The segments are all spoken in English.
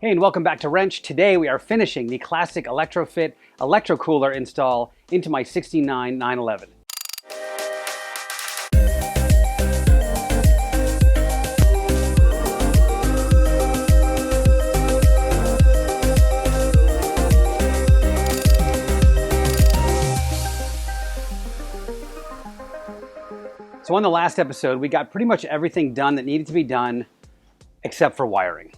Hey, and welcome back to Rennch. Today we are finishing the classic Electrofit Electrocooler install into my 69 911. So on the last episode, we got pretty much everything done that needed to be done except for wiring.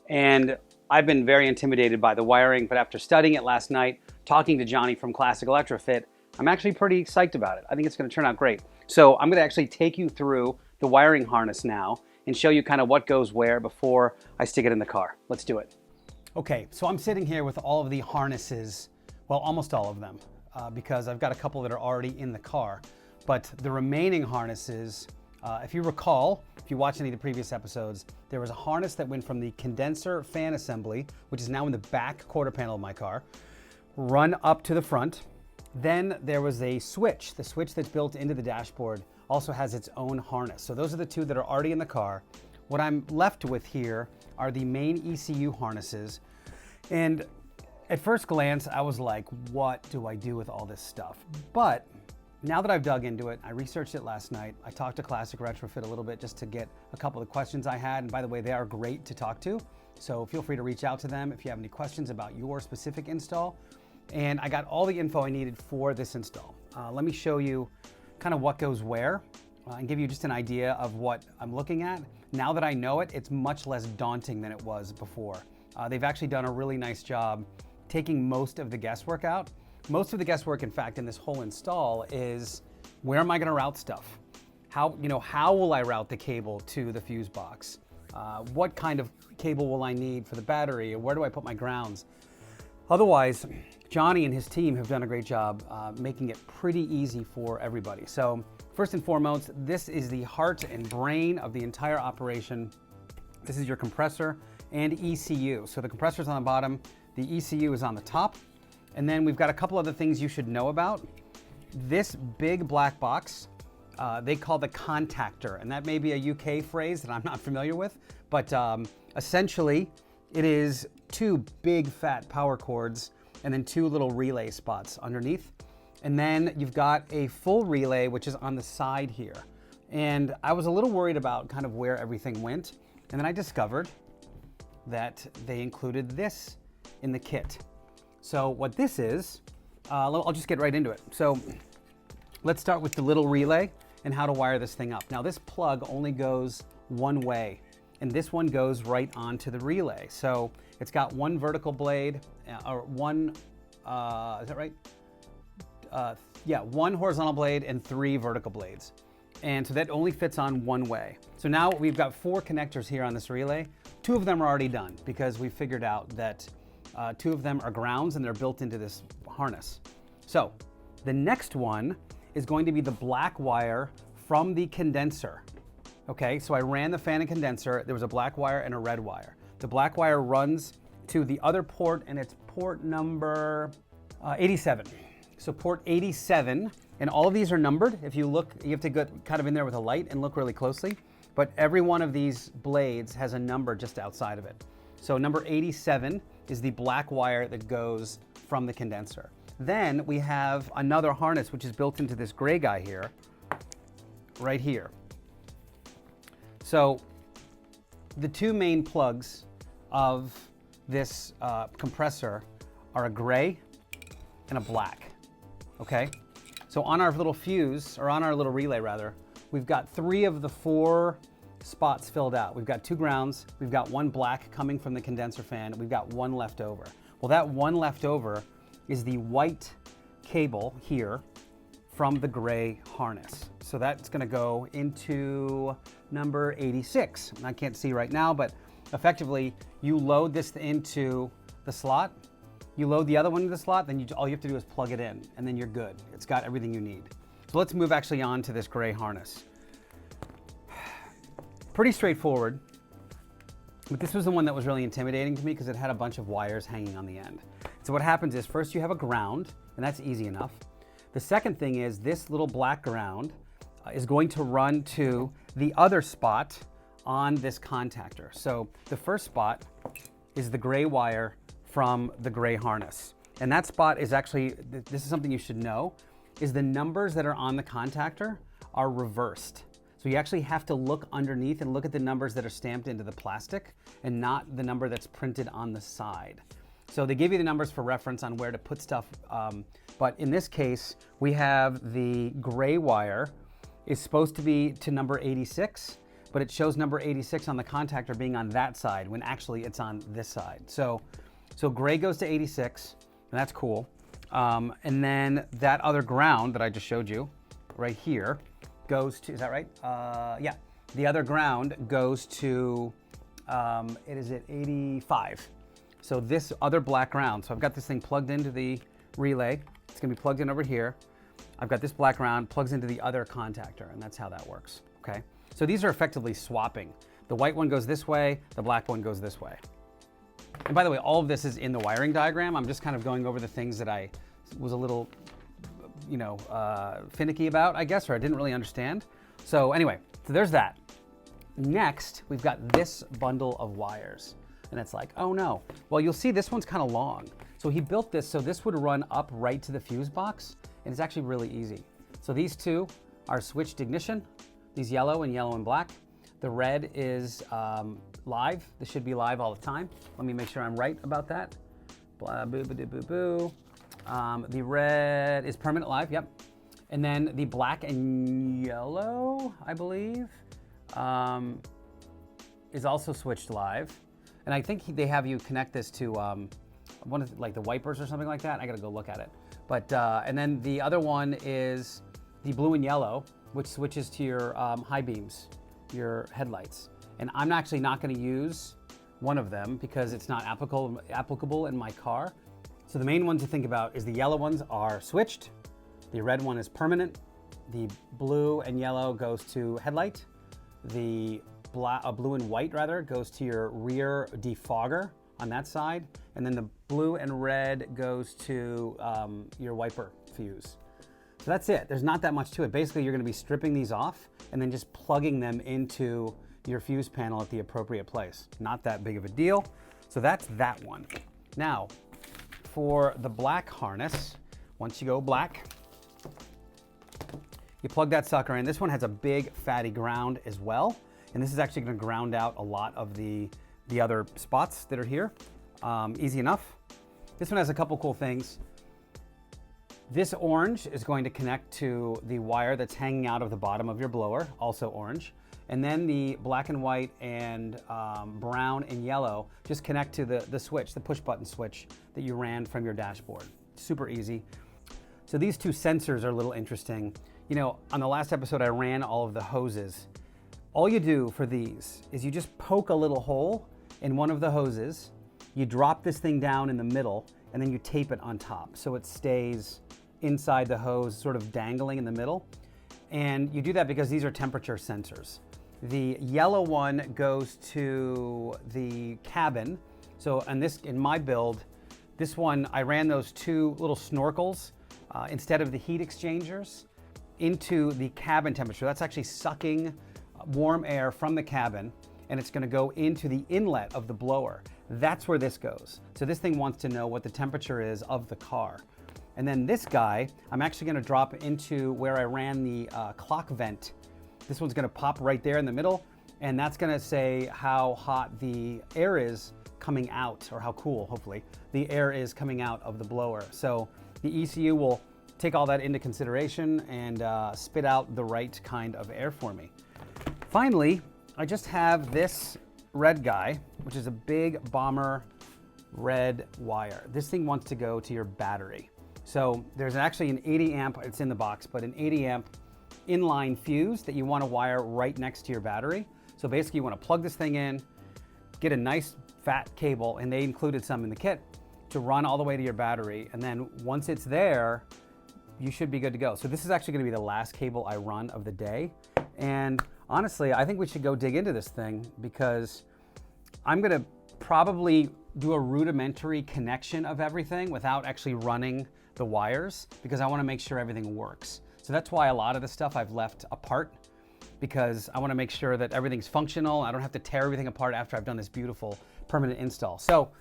And I've been very intimidated by the wiring, but after studying it last night, talking to Johnny from Classic Electrofit, I'm actually pretty psyched about it. I think it's going to turn out great. So I'm going to actually take you through the wiring harness now and show you kind of what goes where before I stick it in the car. Let's do it. Okay, so I'm sitting here with all of the harnesses, well, almost all of them, because I've got a couple that are already in the car. But the remaining harnesses, if you recall, if you watch any of the previous episodes, there was a harness that went from the condenser fan assembly, which is now in the back quarter panel of my car, run up to the front. Then there was a switch. The switch that's built into the dashboard also has its own harness. So those are the two that are already in the car. What I'm left with here are the main ECU harnesses. And at first glance, I was like, what do I do with all this stuff? But now that I've dug into it, I researched it last night. I talked to Classic Retrofit a little bit just to get a couple of the questions I had. And by the way, they are great to talk to. So feel free to reach out to them if you have any questions about your specific install. And I got all the info I needed for this install. Let me show you kind of what goes where and give you just an idea of what I'm looking at. Now that I know it, it's much less daunting than it was before. They've actually done a really nice job taking most of the guesswork out. Most of the guesswork, in fact, in this whole install is where am I going to route stuff? How will I route the cable to the fuse box? What kind of cable will I need for the battery? Where do I put my grounds? Otherwise, Johnny and his team have done a great job making it pretty easy for everybody. So first and foremost, this is the heart and brain of the entire operation. This is your compressor and ECU. So the compressor's on the bottom, the ECU is on the top. And then we've got a couple other things you should know about. This big black box, they call the contactor, and that may be a UK phrase that I'm not familiar with, but essentially it is two big fat power cords and then two little relay spots underneath. And then you've got a full relay, which is on the side here. And I was a little worried about kind of where everything went. And then I discovered that they included this in the kit. So what this is, I'll just get right into it. So let's start with the little relay and how to wire this thing up. Now this plug only goes one way, and this one goes right onto the relay. So it's got one vertical blade, or one, is that right? Yeah, one horizontal blade and three vertical blades. And so that only fits on one way. So now we've got four connectors here on this relay. Two of them are already done because we figured out that two of them are grounds and they're built into this harness. So the next one is going to be the black wire from the condenser. Okay, so I ran the fan and condenser. There was a black wire and a red wire. The black wire runs to the other port, and it's port number 87. So port 87, and all of these are numbered. If you look, you have to get kind of in there with a light and look really closely. But every one of these blades has a number just outside of it. So number 87 is the black wire that goes from the condenser. Then we have another harness which is built into this gray guy here, right here. So the two main plugs of this compressor are a gray and a black, okay? So on our little fuse, or on our little relay rather, we've got three of the four spots filled out. We've got two grounds, we've got one black coming from the condenser fan, we've got one left over. Well, that one left over is the white cable here from the gray harness. So that's gonna go into number 86. I can't see right now, but effectively you load this into the slot, you load the other one into the slot, then all you have to do is plug it in, and then you're good. It's got everything you need. So let's move actually on to this gray harness. Pretty straightforward, but this was the one that was really intimidating to me because it had a bunch of wires hanging on the end. So what happens is first you have a ground, and that's easy enough. The second thing is this little black ground is going to run to the other spot on this contactor. So the first spot is the gray wire from the gray harness. And that spot is actually, this is something you should know, is the numbers that are on the contactor are reversed. So you actually have to look underneath and look at the numbers that are stamped into the plastic and not the number that's printed on the side. So they give you the numbers for reference on where to put stuff. But in this case, we have the gray wire is supposed to be to number 86, but it shows number 86 on the contactor being on that side when actually it's on this side. So gray goes to 86, and that's cool. And then that other ground that I just showed you right here goes to, is that right? Yeah, the other ground goes to, it is at 85. So this other black ground, so I've got this thing plugged into the relay. It's gonna be plugged in over here. I've got this black ground plugs into the other contactor, and that's how that works, okay? So these are effectively swapping. The white one goes this way, the black one goes this way. And by the way, all of this is in the wiring diagram. I'm just kind of going over the things that I was a little, finicky about, I guess, or I didn't really understand. So anyway, so there's that. Next, we've got this bundle of wires. And it's like, oh no. Well, you'll see this one's kind of long. So he built this so this would run up right to the fuse box, and it's actually really easy. So these two are switched ignition, these yellow and black. The red is live. This should be live all the time. Let me make sure I'm right about that. Blah, boo, boo, boo, boo. The red is permanent live, yep. And then the black and yellow, I believe, is also switched live. And I think they have you connect this to one of the wipers or something like that. I gotta go look at it. But and then the other one is the blue and yellow, which switches to your high beams, your headlights. And I'm actually not gonna use one of them because it's not applicable in my car. So the main one to think about is the yellow ones are switched, the red one is permanent, the blue and yellow goes to headlight, the blue and white rather goes to your rear defogger on that side, and then the blue and red goes to your wiper fuse. So that's it. There's not that much to it. Basically, you're going to be stripping these off and then just plugging them into your fuse panel at the appropriate place. Not that big of a deal. So that's that one. Now, for the black harness, once you go black, you plug that sucker in. This one has a big fatty ground as well. And this is actually going to ground out a lot of the other spots that are here. Easy enough. This one has a couple cool things. This orange is going to connect to the wire that's hanging out of the bottom of your blower, also orange. And then the black and white and brown and yellow just connect to the switch, the push button switch that you ran from your dashboard. Super easy. So these two sensors are a little interesting. You know, on the last episode, I ran all of the hoses. All you do for these is you just poke a little hole in one of the hoses, you drop this thing down in the middle, and then you tape it on top so it stays inside the hose, sort of dangling in the middle. And you do that because these are temperature sensors. The yellow one goes to the cabin. So in my build, this one, I ran those two little snorkels instead of the heat exchangers into the cabin temperature. That's actually sucking warm air from the cabin, and it's gonna go into the inlet of the blower. That's where this goes. So this thing wants to know what the temperature is of the car. And then this guy, I'm actually gonna drop into where I ran the clock vent. This one's gonna pop right there in the middle, and that's gonna say how hot the air is coming out, or how cool, hopefully, the air is coming out of the blower. So the ECU will take all that into consideration and spit out the right kind of air for me. Finally, I just have this red guy, which is a big bomber red wire. This thing wants to go to your battery. So there's actually an 80 amp, it's in the box, but an 80 amp inline fuse that you want to wire right next to your battery. So basically you want to plug this thing in, get a nice fat cable, and they included some in the kit, to run all the way to your battery. And then once it's there, you should be good to go. So this is actually going to be the last cable I run of the day. And honestly, I think we should go dig into this thing because I'm going to probably do a rudimentary connection of everything without actually running the wires because I want to make sure everything works. So that's why a lot of the stuff I've left apart, because I want to make sure that everything's functional. I don't have to tear everything apart after I've done this beautiful permanent install. So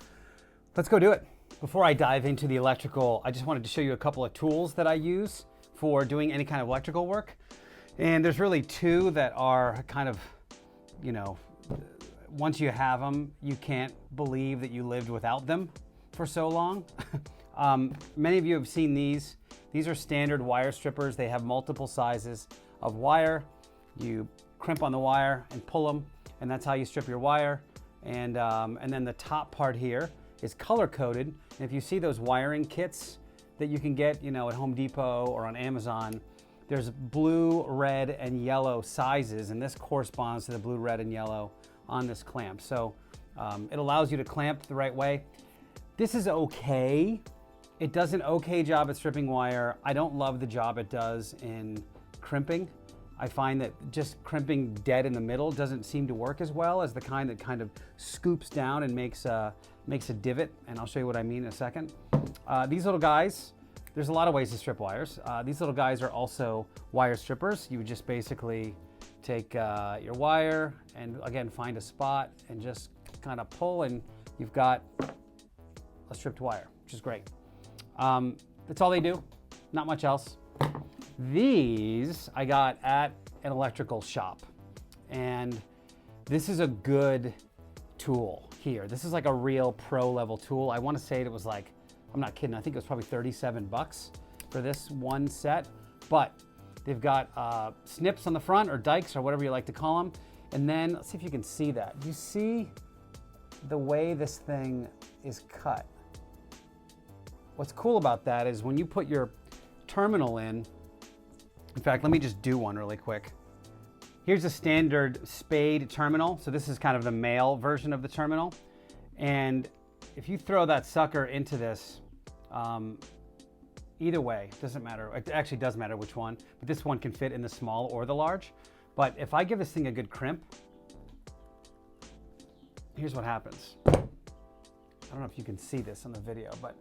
let's go do it. Before I dive into the electrical, I just wanted to show you a couple of tools that I use for doing any kind of electrical work. And there's really two that are kind of, you know, once you have them, you can't believe that you lived without them for so long. Many of you have seen these. These are standard wire strippers. They have multiple sizes of wire. You crimp on the wire and pull them, and that's how you strip your wire. And then the top part here is color coded. And if you see those wiring kits that you can get, you know, at Home Depot or on Amazon, there's blue, red, and yellow sizes, and this corresponds to the blue, red, and yellow on this clamp. So it allows you to clamp the right way. This is okay. It does an okay job at stripping wire. I don't love the job it does in crimping. I find that just crimping dead in the middle doesn't seem to work as well as the kind that kind of scoops down and makes a divot, and I'll show you what I mean in a second. These little guys, there's a lot of ways to strip wires. These little guys are also wire strippers. You would just basically take your wire and again find a spot and just kind of pull, and you've got a stripped wire, which is great. That's all they do, not much else. These I got at an electrical shop, and this is a good tool here. This is like a real pro level tool. I want to say it was like, I'm not kidding, I think it was probably 37 bucks for this one set, but they've got snips on the front, or dikes, or whatever you like to call them. And then let's see if you can see that. Do you see the way this thing is cut? What's cool about that is when you put your terminal in fact, let me just do one really quick. Here's a standard spade terminal. So this is kind of the male version of the terminal. And if you throw that sucker into this, either way, it doesn't matter. It actually does matter which one, but this one can fit in the small or the large. But if I give this thing a good crimp, here's what happens. I don't know if you can see this on the video, but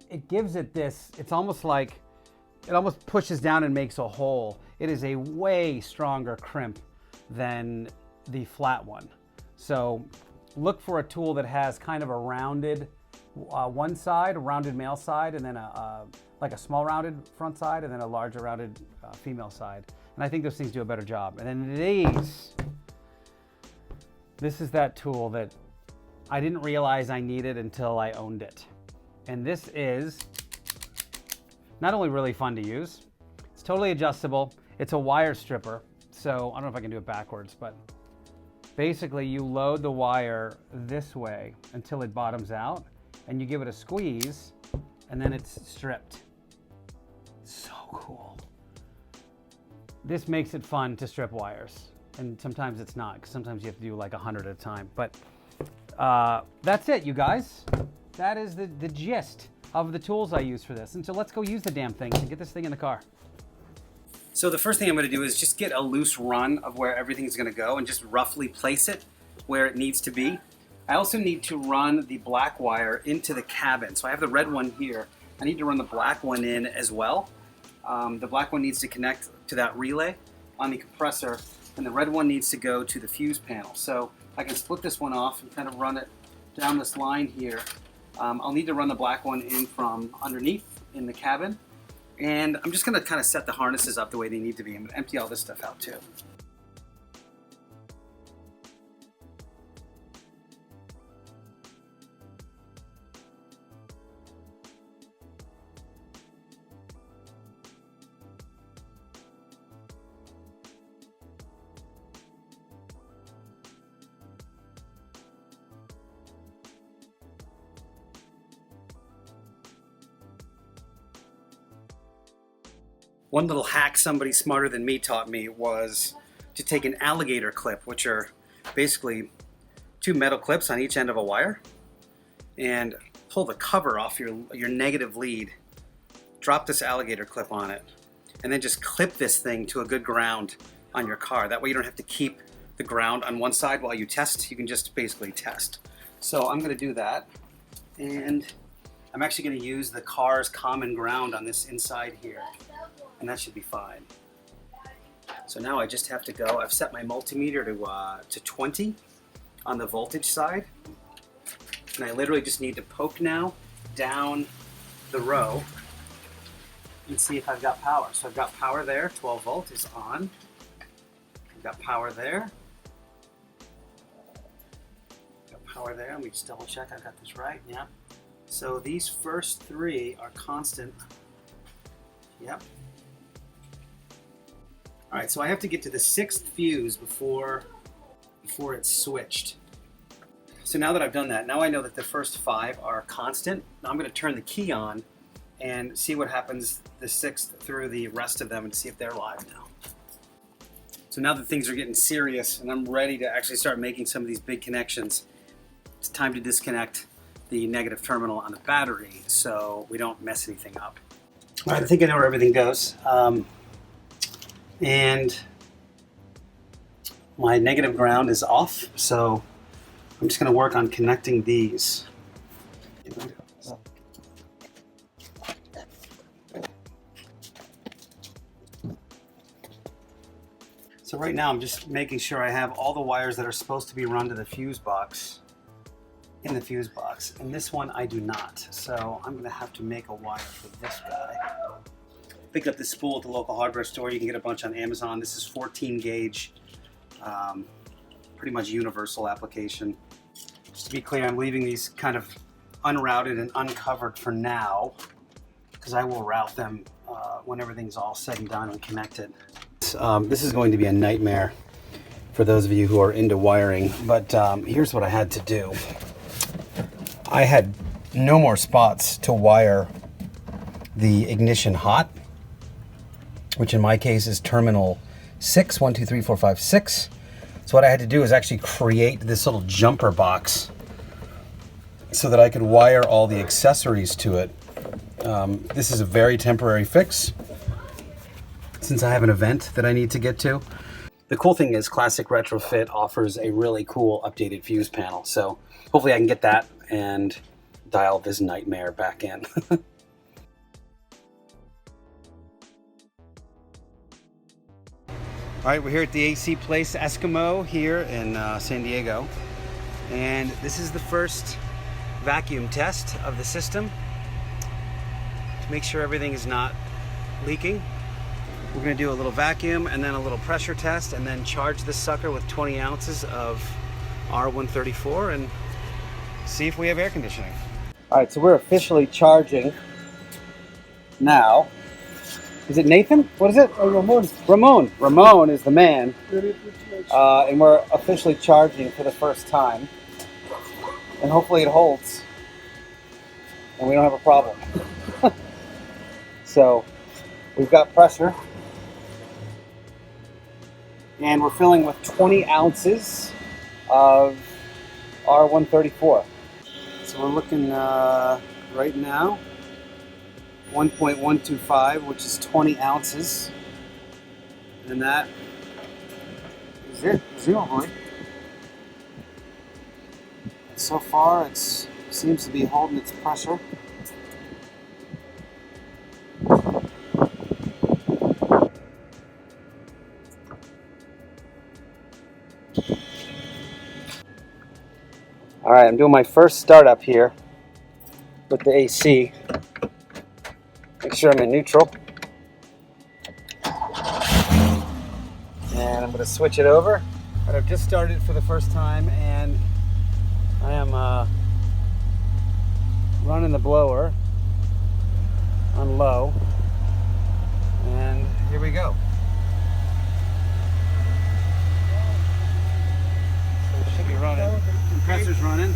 it gives it this, it's almost like, it almost pushes down and makes a hole. It is a way stronger crimp than the flat one. So look for a tool that has kind of a rounded one side, a rounded male side, and then like a small rounded front side, and then a larger rounded female side. And I think those things do a better job. And then this is that tool that I didn't realize I needed until I owned it. And this is not only really fun to use, it's totally adjustable. It's a wire stripper. So I don't know if I can do it backwards, but basically you load the wire this way until it bottoms out, and you give it a squeeze, and then it's stripped. So cool. This makes it fun to strip wires. And sometimes it's not, because sometimes you have to do like 100 at a time. But that's it, you guys. That is the gist of the tools I use for this. And so let's go use the damn things and get this thing in the car. So the first thing I'm going to do is just get a loose run of where everything's going to go and just roughly place it where it needs to be. I also need to run the black wire into the cabin. So I have the red one here. I need to run the black one in as well. The black one needs to connect to that relay on the compressor, and the red one needs to go to the fuse panel. So I can split this one off and kind of run it down this line here. I'll need to run the black one in from underneath in the cabin. And I'm just gonna kind of set the harnesses up the way they need to be. I'm gonna empty all this stuff out too. One little hack somebody smarter than me taught me was to take an alligator clip, which are basically two metal clips on each end of a wire, and pull the cover off your negative lead, drop this alligator clip on it, and then just clip this thing to a good ground on your car. That way you don't have to keep the ground on one side while you test. You can just basically test. So I'm gonna do that, and I'm actually gonna use the car's common ground on this inside here. And that should be fine. So now I just have to go, I've set my multimeter to 20 on the voltage side. And I literally just need to poke now down the row and see if I've got power. So I've got power there, 12 volt is on. I've got power there. Got power there, let me just double check I've got this right, yeah. So these first three are constant. Yep. All right, so I have to get to the 6th fuse before it's switched. So now that I've done that, now I know that the first 5 are constant. Now I'm going to turn the key on and see what happens the 6th through the rest of them and see if they're live now. So now that things are getting serious and I'm ready to actually start making some of these big connections, it's time to disconnect the negative terminal on the battery so we don't mess anything up. All right, I think I know where everything goes. And my negative ground is off, so I'm just going to work on connecting these. So right now I'm just making sure I have all the wires that are supposed to be run to the fuse box in the fuse box, and this one I do not. So I'm going to have to make a wire for this guy. Picked up this spool at the local hardware store. You can get a bunch on Amazon. This is 14 gauge, pretty much universal application. Just to be clear, I'm leaving these kind of unrouted and uncovered for now, because I will route them when everything's all said and done and connected. This is going to be a nightmare for those of you who are into wiring, but here's what I had to do. I had no more spots to wire the ignition hot, which in my case is terminal 6, 1, 2, 3, 4, 5, 6. So what I had to do is actually create this little jumper box so that I could wire all the accessories to it. This is a very temporary fix since I have an event that I need to get to. The cool thing is Classic Retrofit offers a really cool updated fuse panel. So hopefully I can get that and dial this nightmare back in. All right, we're here at the AC Place Eskimo here in San Diego. And this is the first vacuum test of the system to make sure everything is not leaking. We're gonna do a little vacuum and then a little pressure test and then charge this sucker with 20 ounces of R134 and see if we have air conditioning. All right, so we're officially charging now. Is it Nathan? What is it? Ramon. Ramon. Ramon is the man. And we're officially charging for the first time. And hopefully it holds. And we don't have a problem. So we've got pressure. And we're filling with 20 ounces of R134. So we're looking right now. 1.125, which is 20 ounces. And that is it, presumably. So far, it seems to be holding its pressure. All right, I'm doing my first startup here with the AC. Make sure I'm in neutral. And I'm going to switch it over. But I've just started for the first time and I am running the blower on low. And here we go. So it should be running. Compressor's running.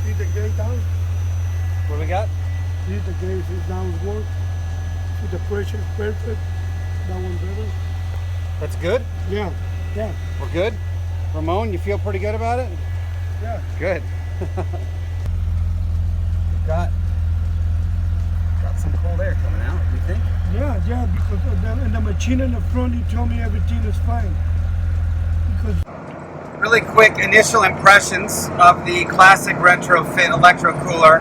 See the gate down? What do we got? See the gauge is downward. See the pressure perfect. That one better. That's good? Yeah, yeah. We're good? Ramon, you feel pretty good about it? Yeah. Good. got some cold air coming out, do you think? Yeah, because in the machine in the front, you told me everything is fine. Because really quick initial impressions of the Classic Retrofit Electrocooler.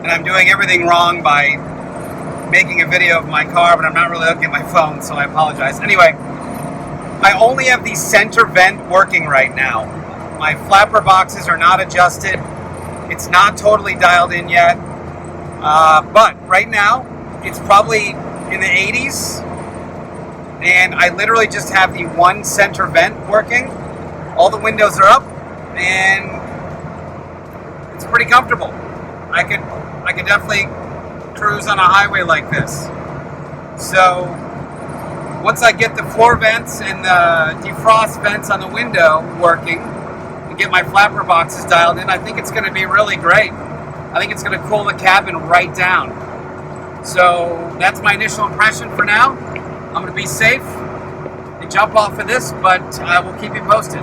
And I'm doing everything wrong by making a video of my car, but I'm not really looking at my phone, so I apologize. Anyway, I only have the center vent working right now. My flapper boxes are not adjusted. It's not totally dialed in yet. But right now, it's probably in the 80s. And I literally just have the one center vent working. All the windows are up, and it's pretty comfortable. I could definitely cruise on a highway like this. So once I get the floor vents and the defrost vents on the window working and get my flapper boxes dialed in, I think it's going to be really great. I think it's going to cool the cabin right down. So that's my initial impression for now. I'm going to be safe and jump off of this, but I will keep you posted.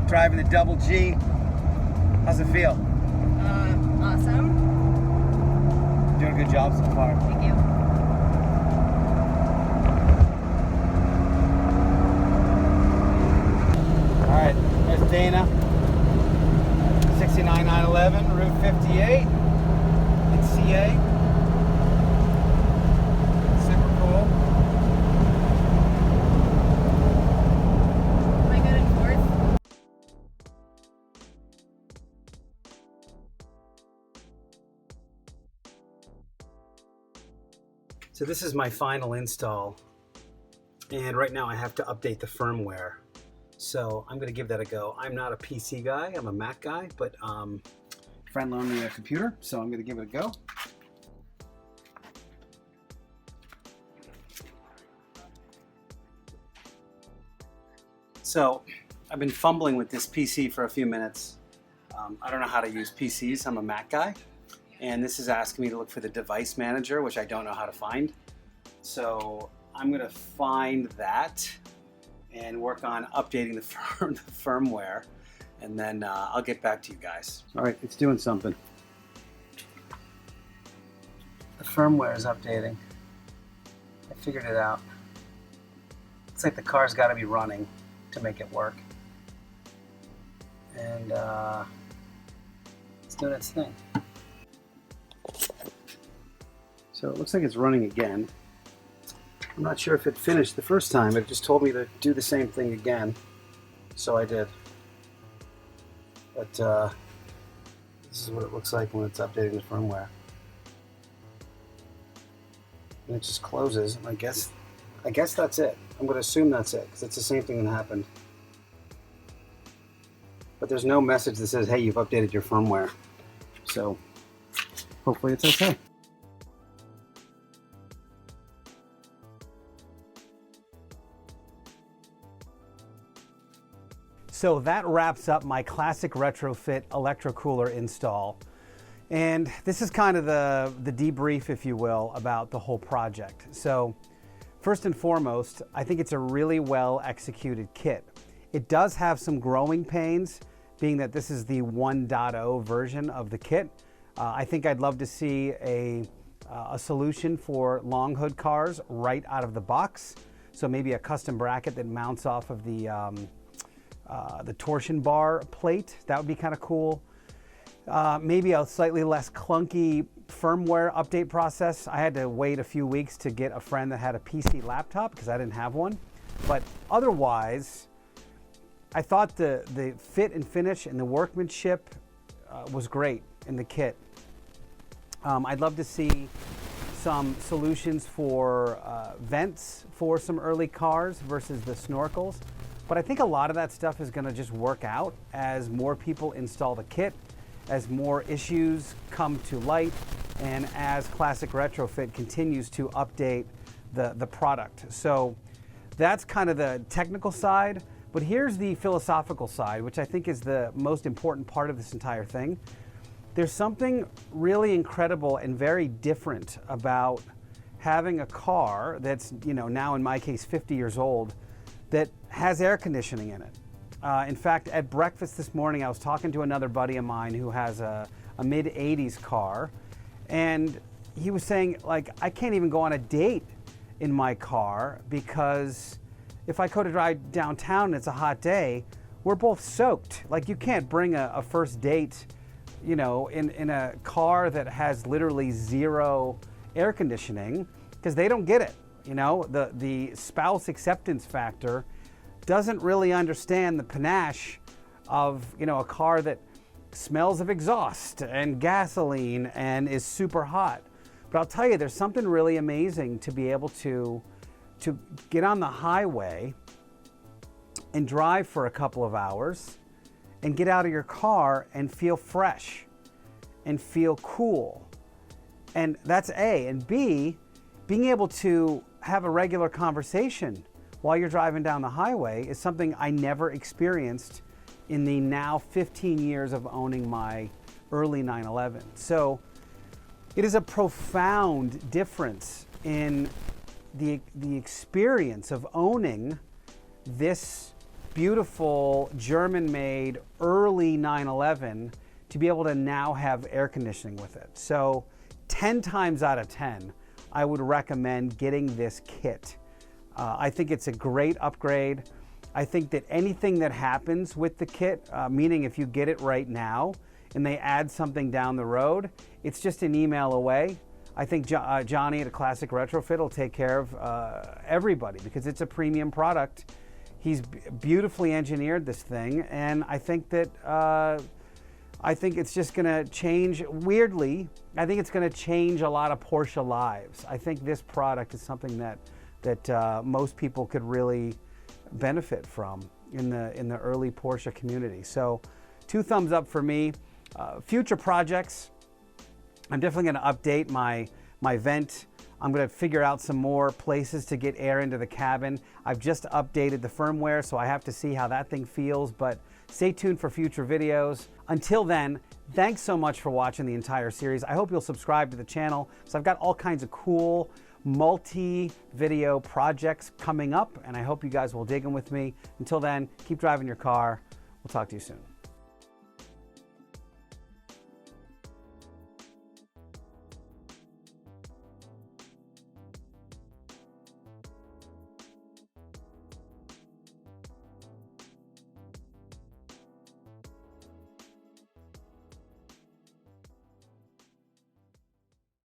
Driving the double G. How's it feel? Awesome. Doing a good job so far. Thank you. All right, there's Dana. 69911, Route 58 in CA. Super cool. Am I good in fourth? So this is my final install, and right now I have to update the firmware. So I'm going to give that a go. I'm not a PC guy, I'm a Mac guy, but a friend loaned me a computer, so I'm going to give it a go. So I've been fumbling with this PC for a few minutes. I don't know how to use PCs, I'm a Mac guy. And this is asking me to look for the device manager, which I don't know how to find. So I'm going to find that and work on updating the firmware, and then I'll get back to you guys. All right, it's doing something. The firmware is updating. I figured it out. Looks like the car's got to be running. to make it work. And it's doing its thing. So it looks like it's running again. I'm not sure if it finished the first time. It just told me to do the same thing again. So I did. But this is what it looks like when it's updating the firmware. And it just closes. And I guess that's it. I'm going to assume that's it, because it's the same thing that happened. But there's no message that says, hey, you've updated your firmware. So hopefully it's okay. So that wraps up my classic retrofit electrocooler install. And this is kind of the debrief, if you will, about the whole project. So first and foremost, I think it's a really well executed kit. It does have some growing pains, being that this is the 1.0 version of the kit. I think I'd love to see a solution for long hood cars right out of the box. So maybe a custom bracket that mounts off of the torsion bar plate. That would be kind of cool. Maybe a slightly less clunky firmware update process. I had to wait a few weeks to get a friend that had a PC laptop because I didn't have one. But otherwise, I thought the fit and finish and the workmanship was great in the kit. I'd love to see some solutions for vents for some early cars versus the snorkels. But I think a lot of that stuff is going to just work out as more people install the kit, as more issues come to light, and as Classic Retrofit continues to update the product. So that's kind of the technical side. But here's the philosophical side, which I think is the most important part of this entire thing. There's something really incredible and very different about having a car that's, now in my case 50 years old, that has air conditioning in it. In fact, at breakfast this morning, I was talking to another buddy of mine who has a mid-80s car, and he was saying, like, I can't even go on a date in my car because if I go to drive downtown and it's a hot day, we're both soaked. Like, you can't bring a first date, in a car that has literally zero air conditioning, because they don't get it. The spouse acceptance factor doesn't really understand the panache of, a car that smells of exhaust and gasoline and is super hot. But I'll tell you, there's something really amazing to be able to get on the highway and drive for a couple of hours and get out of your car and feel fresh and feel cool. And that's A. And B, being able to have a regular conversation while you're driving down the highway is something I never experienced in the now 15 years of owning my early 911. So it is a profound difference in the experience of owning this beautiful German-made early 911 to be able to now have air conditioning with it. So 10 times out of 10, I would recommend getting this kit. I think it's a great upgrade. I think that anything that happens with the kit, meaning if you get it right now and they add something down the road, it's just an email away. I think Johnny at a Classic Retrofit will take care of everybody because it's a premium product. He's beautifully engineered this thing, and I think that it's just going to change. Weirdly, I think it's going to change a lot of Porsche lives. I think this product is something that most people could really benefit from in the early Porsche community. So 2 thumbs up for me. Future projects, I'm definitely going to update my vent. I'm going to figure out some more places to get air into the cabin. I've just updated the firmware, so I have to see how that thing feels, but stay tuned for future videos. Until then, thanks so much for watching the entire series. I hope you'll subscribe to the channel. So I've got all kinds of cool multi-video projects coming up, and I hope you guys will dig them with me. Until then, keep driving your car. We'll talk to you soon.